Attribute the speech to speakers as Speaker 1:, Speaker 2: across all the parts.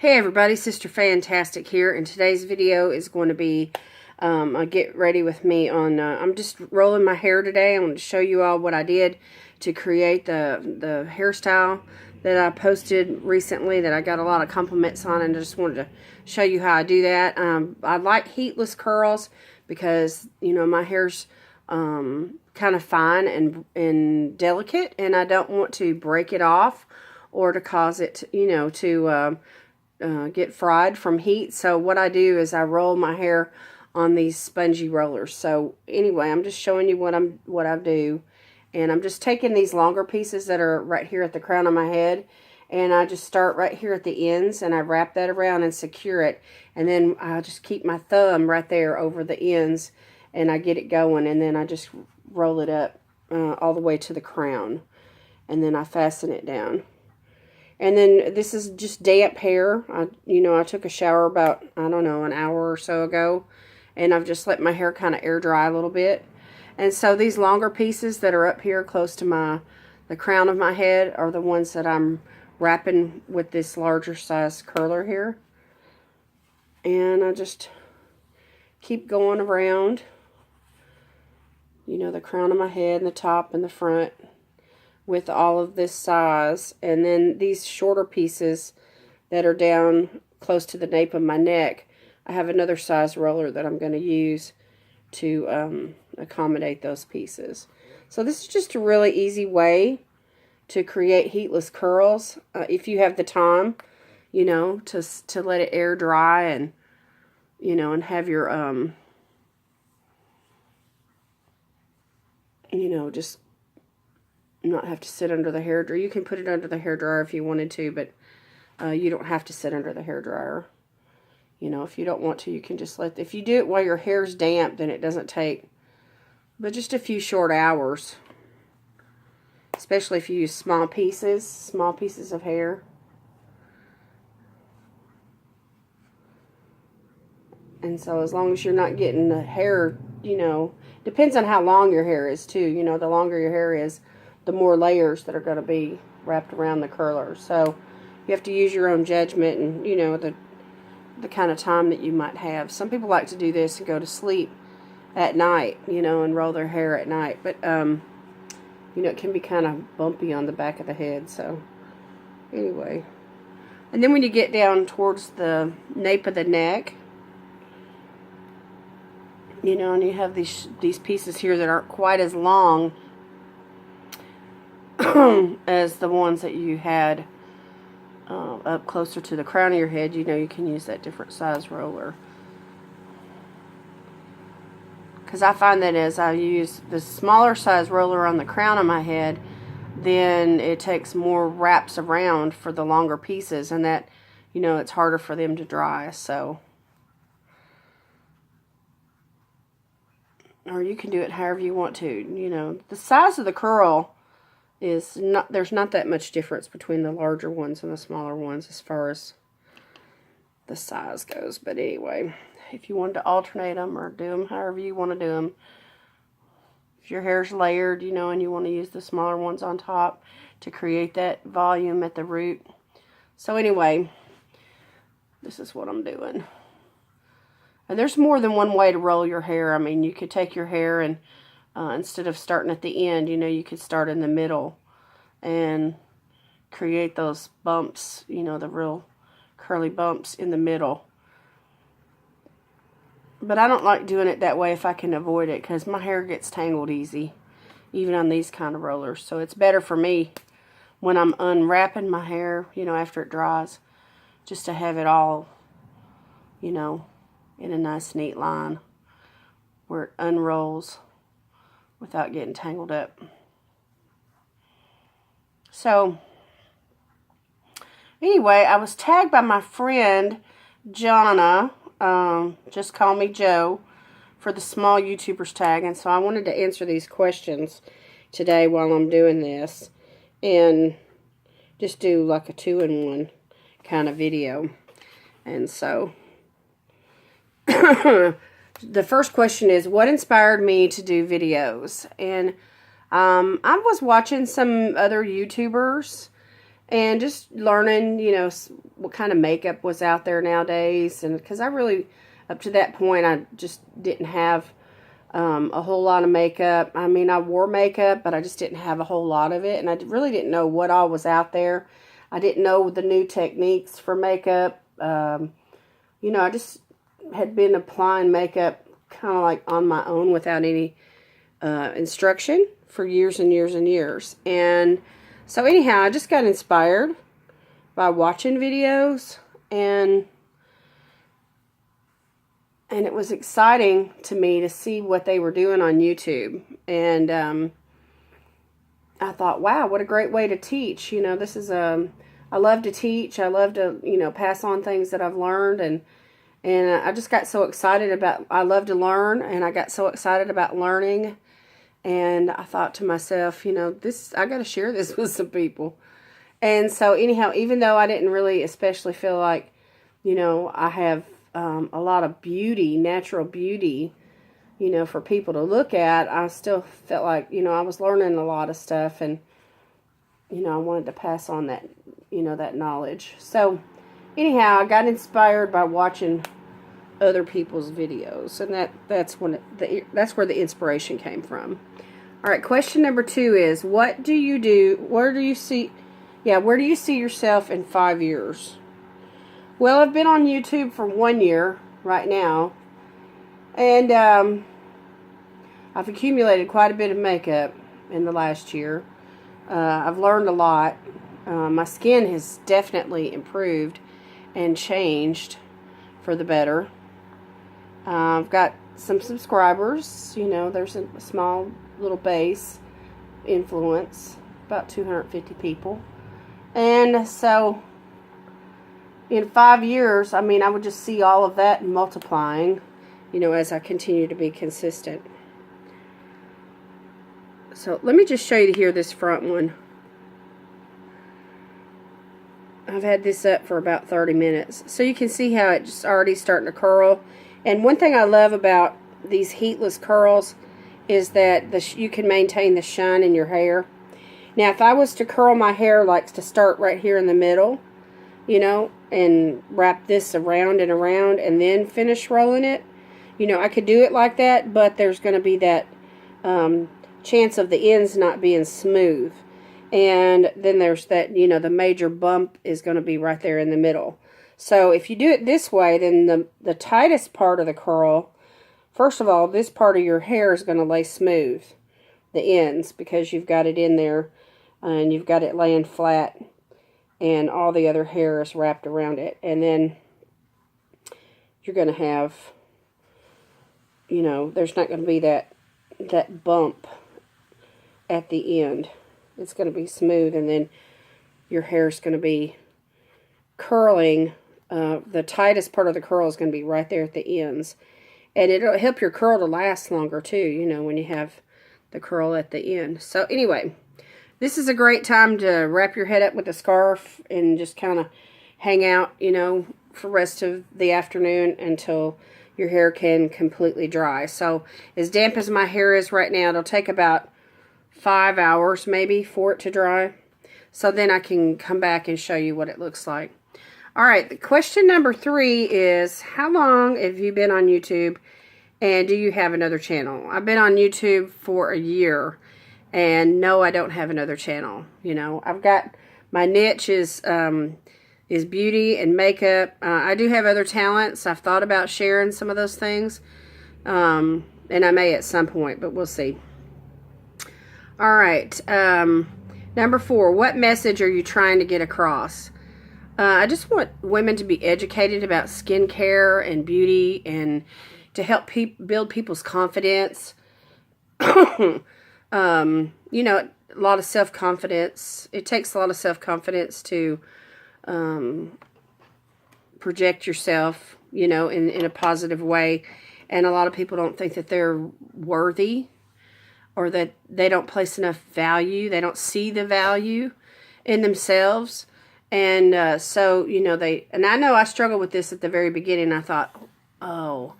Speaker 1: Hey everybody, Sister Fantastic here, and today's video is going to be a get ready with me on, I'm just rolling my hair today. I want to show you all what I did to create the hairstyle that I posted recently that I got a lot of compliments on, and I just wanted to show you how I do that. I like heatless curls because, you know, my hair's kind of fine and delicate, and I don't want to break it off or to cause it, you know, to get fried from heat. So what I do is I roll my hair on these spongy rollers. So anyway, I'm just showing you what I do, and I'm just taking these longer pieces that are right here at the crown of my head, and I just start right here at the ends, and I wrap that around and secure it, and then I just keep my thumb right there over the ends, and I get it going, and then I just roll it up all the way to the crown, and then I fasten it down. And then this is just damp hair. I took a shower about, I don't know, an hour or so ago. And I've just let my hair kind of air dry a little bit. And so these longer pieces that are up here close to the crown of my head are the ones that I'm wrapping with this larger size curler here. And I just keep going around, you know, the crown of my head and the top and the front with all of this size. And then these shorter pieces that are down close to the nape of my neck, I have another size roller that I'm going to use to accommodate those pieces. So this is just a really easy way to create heatless curls if you have the time, you know, to let it air dry and, you know, and have your you know, just not have to sit under the hair dryer. You can put it under the hair dryer if you wanted to, but you don't have to sit under the hair dryer. You know, if you don't want to, you can just if you do it while your hair's damp, then it doesn't take but just a few short hours. Especially if you use small pieces of hair. And so as long as you're not getting the hair, you know, depends on how long your hair is too. You know, the longer your hair is, the more layers that are going to be wrapped around the curler. So you have to use your own judgment and, you know, the kind of time that you might have. Some people like to do this and go to sleep at night, you know, and roll their hair at night. But, you know, it can be kind of bumpy on the back of the head. So anyway. And then when you get down towards the nape of the neck, you know, and you have these pieces here that aren't quite as long as the ones that you had up closer to the crown of your head, you know, you can use that different size roller. Because I find that as I use the smaller size roller on the crown of my head, then it takes more wraps around for the longer pieces, and that, you know, it's harder for them to dry. So, or you can do it however you want to. You know, the size of the curl is not, there's not that much difference between the larger ones and the smaller ones as far as the size goes. But anyway, if you wanted to alternate them or do them however you want to do them, if your hair's layered, you know, and you want to use the smaller ones on top to create that volume at the root. So anyway, this is what I'm doing. And there's more than one way to roll your hair. I mean, you could take your hair and instead of starting at the end, you know, you could start in the middle and create those bumps, you know, the real curly bumps in the middle. But I don't like doing it that way if I can avoid it, because my hair gets tangled easy, even on these kind of rollers. So it's better for me when I'm unwrapping my hair, you know, after it dries, just to have it all, you know, in a nice neat line where it unrolls without getting tangled up. So anyway, I was tagged by my friend Jonna, just call me Joe, for the small YouTubers tag, and so I wanted to answer these questions today while I'm doing this, and just do like a 2-in-1 kind of video. And so the first question is, what inspired me to do videos? And I was watching some other YouTubers and just learning, you know, what kind of makeup was out there nowadays. And because I really, up to that point, I just didn't have a whole lot of makeup. I mean, I wore makeup, but I just didn't have a whole lot of it. And I really didn't know what all was out there. I didn't know the new techniques for makeup. You know, I just had been applying makeup kind of like on my own without any instruction for years and years and years. And so anyhow, I just got inspired by watching videos, and it was exciting to me to see what they were doing on YouTube. And I thought, wow, what a great way to teach. You know, this is I love to teach. I love to, you know, pass on things that I've learned, and I just got so excited about, I love to learn, and I got so excited about learning. And I thought to myself, you know, I got to share this with some people. And so anyhow, even though I didn't really especially feel like, you know, I have a lot of beauty, natural beauty, you know, for people to look at, I still felt like, you know, I was learning a lot of stuff, and, you know, I wanted to pass on that, you know, that knowledge. So anyhow, I got inspired by watching other people's videos, and that's where the inspiration came from. All right, question number 2 is, what do you do? Where do you see yourself in 5 years? Well, I've been on YouTube for 1 year right now, and I've accumulated quite a bit of makeup in the last year. I've learned a lot. My skin has definitely improved and changed for the better. I've got some subscribers. You know, there's a small little base influence, about 250 people. And so in 5 years, I mean, I would just see all of that multiplying, you know, as I continue to be consistent. So let me just show you here this front one. I've had this up for about 30 minutes. So you can see how it's just already starting to curl. And one thing I love about these heatless curls is that you can maintain the shine in your hair. Now, if I was to curl my hair, like to start right here in the middle, you know, and wrap this around and around and then finish rolling it, you know, I could do it like that, but there's going to be that chance of the ends not being smooth. And then there's that, you know, the major bump is going to be right there in the middle. So if you do it this way, then the tightest part of the curl, first of all, this part of your hair is going to lay smooth, the ends, because you've got it in there and you've got it laying flat and all the other hair is wrapped around it. And then you're going to have, you know, there's not going to be that bump at the end. It's going to be smooth, and then your hair is going to be curling. The tightest part of the curl is going to be right there at the ends. And it'll help your curl to last longer too, you know, when you have the curl at the end. So anyway, this is a great time to wrap your head up with a scarf and just kind of hang out, you know, for the rest of the afternoon until your hair can completely dry. So as damp as my hair is right now, it'll take about 5 hours maybe for it to dry. So then I can come back and show you what it looks like. All right, the question number 3 is, how long have you been on YouTube, and do you have another channel? I've been on YouTube for a year, and no, I don't have another channel. You know, I've got, my niche is beauty and makeup. I do have other talents. I've thought about sharing some of those things, and I may at some point, but we'll see. All right, number 4, what message are you trying to get across? I just want women to be educated about skincare and beauty, and to help build people's confidence. You know, a lot of self-confidence. It takes a lot of self-confidence to project yourself, you know, in a positive way. And a lot of people don't think that they're worthy, or that they don't place enough value. They don't see the value in themselves. And so, you know, and I know I struggled with this at the very beginning. I thought, oh,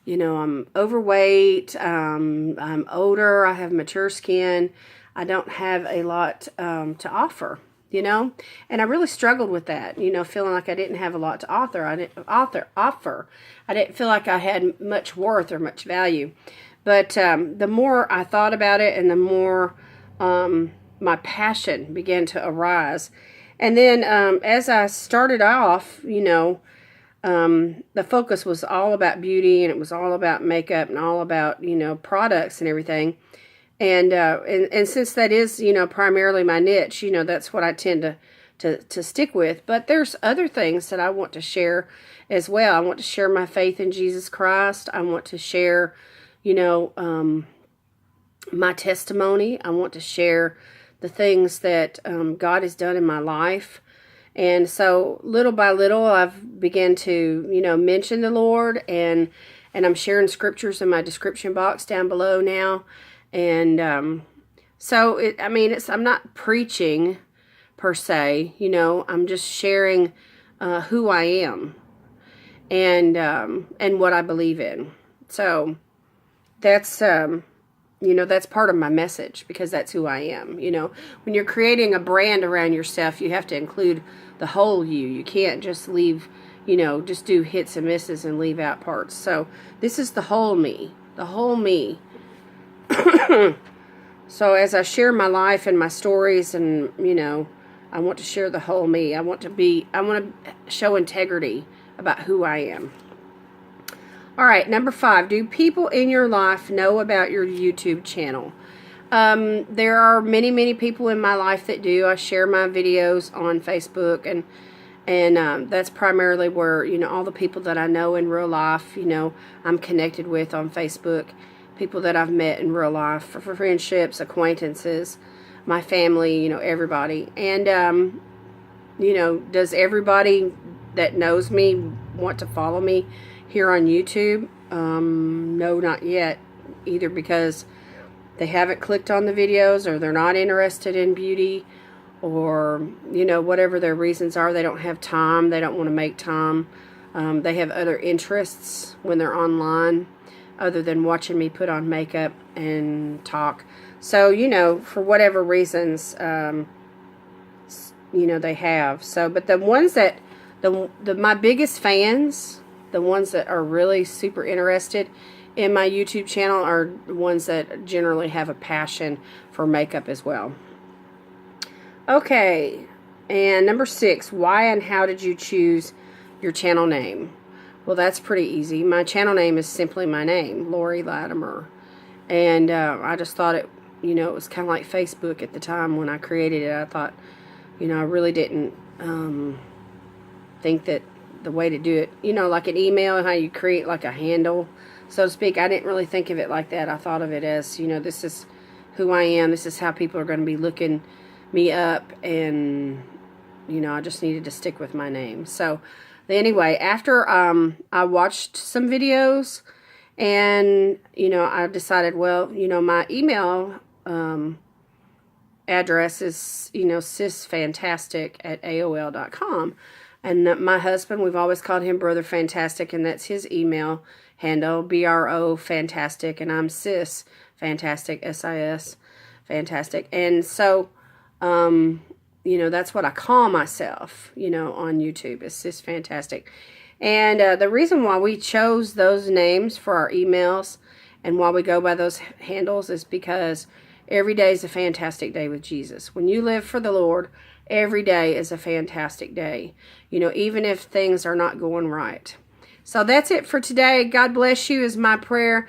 Speaker 1: you know, I'm overweight, I'm older, I have mature skin, I don't have a lot to offer, you know? And I really struggled with that, you know, feeling like I didn't have a lot to offer. I didn't feel like I had much worth or much value. But the more I thought about it, and the more my passion began to arise. And then as I started off, you know, the focus was all about beauty, and it was all about makeup, and all about, you know, products and everything. And since that is, you know, primarily my niche, you know, that's what I tend to stick with. But there's other things that I want to share as well. I want to share my faith in Jesus Christ. I want to share, you know, my testimony. I want to share the things that God has done in my life. And so little by little, I've began to, you know, mention the Lord, and I'm sharing scriptures in my description box down below now. And so I'm not preaching per se, you know, I'm just sharing who I am, and what I believe in. So that's you know, that's part of my message, because that's who I am. You know, when you're creating a brand around yourself, you have to include the whole you. You can't just leave, you know, just do hits and misses and leave out parts. So this is the whole me, the whole me. So as I share my life and my stories, and, you know, I want to share the whole me. I want to show integrity about who I am. All right, number 5, do people in your life know about your YouTube channel? There are many, many people in my life that do. I share my videos on Facebook, and that's primarily where, you know, all the people that I know in real life, you know, I'm connected with on Facebook. People that I've met in real life, for friendships, acquaintances, my family, you know, everybody. And, you know, does everybody that knows me want to follow me here on YouTube? No, not yet. Either because they haven't clicked on the videos, or they're not interested in beauty, or, you know, whatever their reasons are. They don't have time. They don't want to make time. They have other interests when they're online, other than watching me put on makeup and talk. So, you know, for whatever reasons, you know, they have. So, but the ones that, my biggest fans, the ones that are really super interested in my YouTube channel, are the ones that generally have a passion for makeup as well. Okay, and number 6, why and how did you choose your channel name? Well, that's pretty easy. My channel name is simply my name, Laurie Latimer. And I just thought it, you know, it was kind of like Facebook at the time when I created it. I thought, you know, I really didn't think that the way to do it, you know, like an email, how you create like a handle, so to speak. I didn't really think of it like that. I thought of it as, you know, this is who I am. This is how people are going to be looking me up. And, you know, I just needed to stick with my name. So anyway, after I watched some videos, and, you know, I decided, well, you know, my email address is, you know, sisfantastic@aol.com. And my husband, we've always called him Brother Fantastic, and that's his email handle, BRO Fantastic, and I'm Sis Fantastic, SIS Fantastic. And so, you know, that's what I call myself, you know, on YouTube, is Sis Fantastic. And the reason why we chose those names for our emails, and why we go by those handles, is because every day is a fantastic day with Jesus. When you live for the Lord, every day is a fantastic day, you know, even if things are not going right. So that's it for today. God bless you is my prayer.